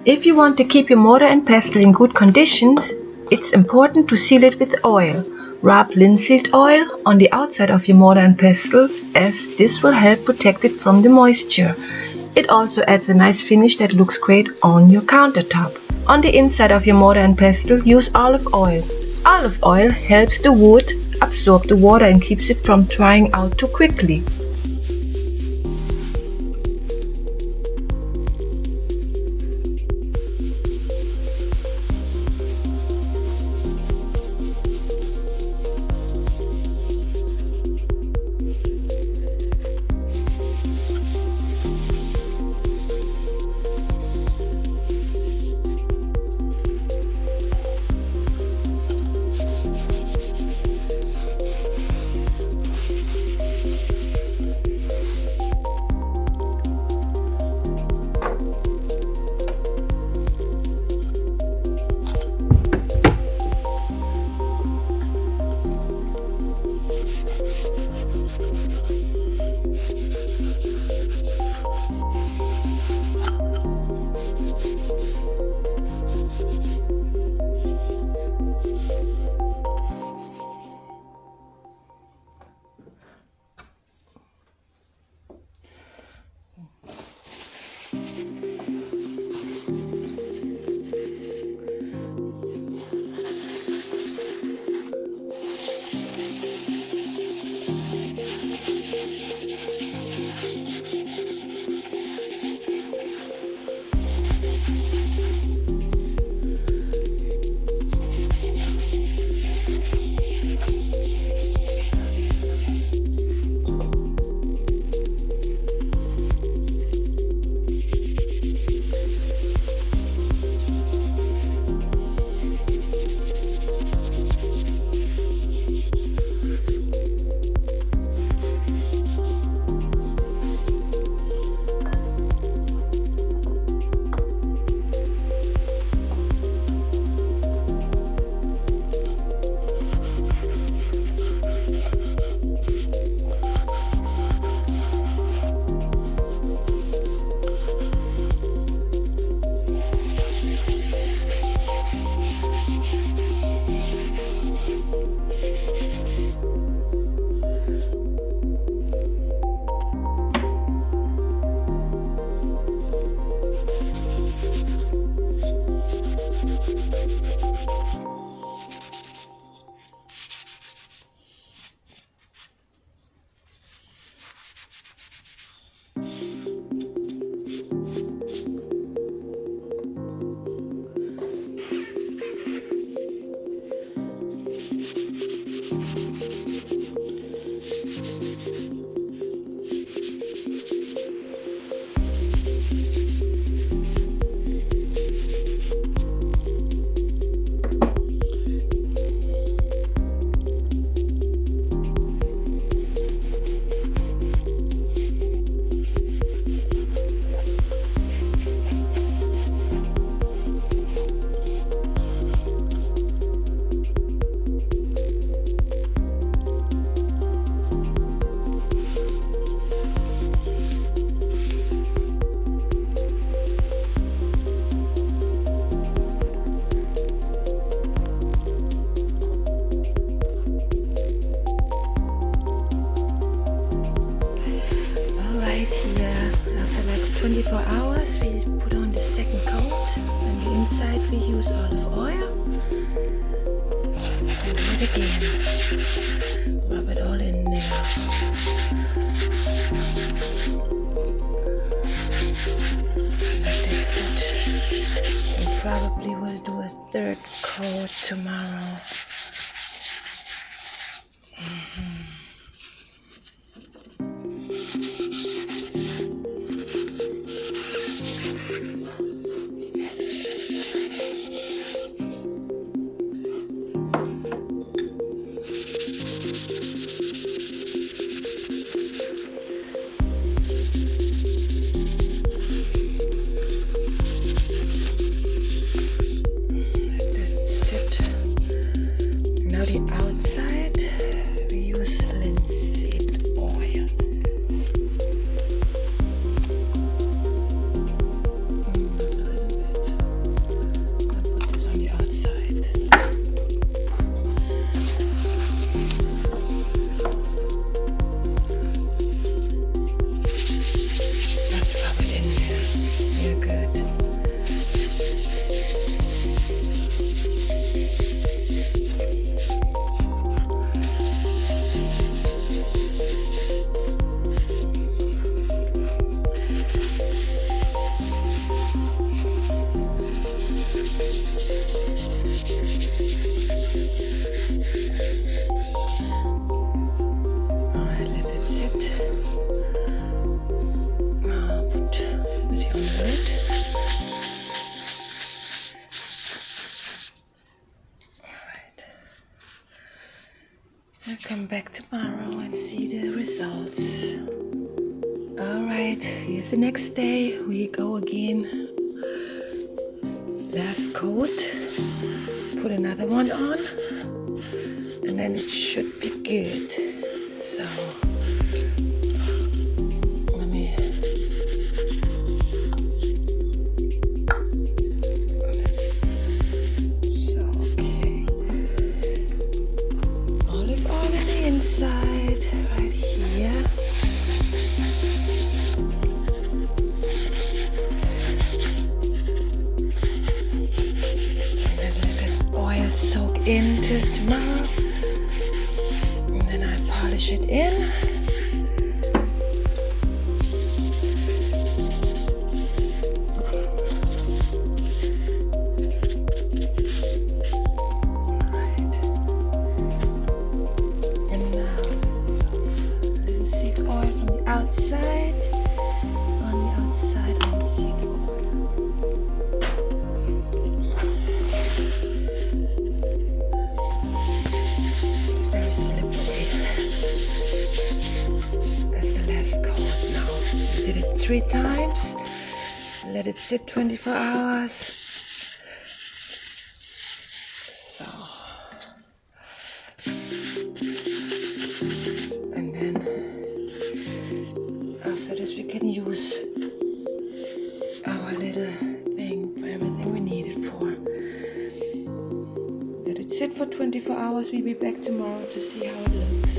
If you want to keep your mortar and pestle in good conditions, it's important to seal it with oil. Rub linseed oil on the outside of your mortar and pestle, as this will help protect it from the moisture. It also adds a nice finish that looks great on your countertop. On the inside of your mortar and pestle, use olive oil. Olive oil helps the wood absorb the water and keeps it from drying out too quickly. Here, after like 24 hours, we put on the second coat. On the inside, we use olive oil. And do it again. Rub it all in there. That's it. We probably will do a third coat tomorrow. Outside, we use linseed oil. come back tomorrow and see the results. Alright, here's the next day. We go again. Last coat. Put another one on. And then it should be good. So, let me... So, okay. Olive oil on the inside, right here. Soak in till tomorrow, and then I polish it in. Alright, and now linseed oil from the outside, on the outside linseed oil. Coat now. We did it 3 times. Let it sit 24 hours. So, and then after this we can use our little thing for everything we need it for. Let it sit for 24 hours. We'll be back tomorrow to see how it looks.